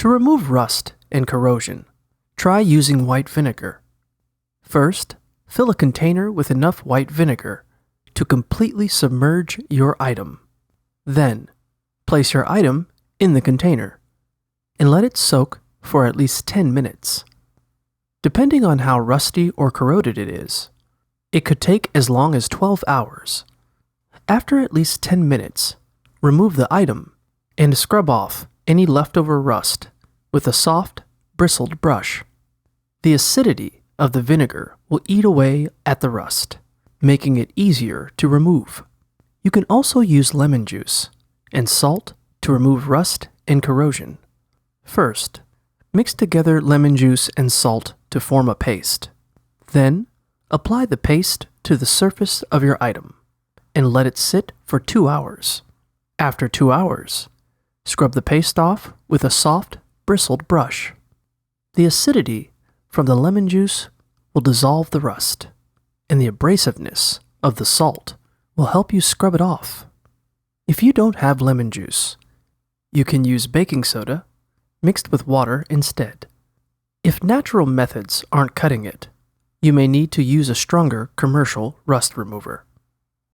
To remove rust and corrosion, try using white vinegar. First, fill a container with enough white vinegar to completely submerge your item. Then, place your item in the container and let it soak for at least 10 minutes. Depending on how rusty or corroded it is, it could take as long as 12 hours. After at least 10 minutes, remove the item and scrub off any leftover rust with a soft, bristled brush. The acidity of the vinegar will eat away at the rust, making it easier to remove. You can also use lemon juice and salt to remove rust and corrosion. First, mix together lemon juice and salt to form a paste. Then, apply the paste to the surface of your item and let it sit for 2 hours. After 2 hours, scrub the paste off with a soft, bristled brush. The acidity from the lemon juice will dissolve the rust, and the abrasiveness of the salt will help you scrub it off. If you don't have lemon juice, you can use baking soda mixed with water instead. If natural methods aren't cutting it, you may need to use a stronger commercial rust remover.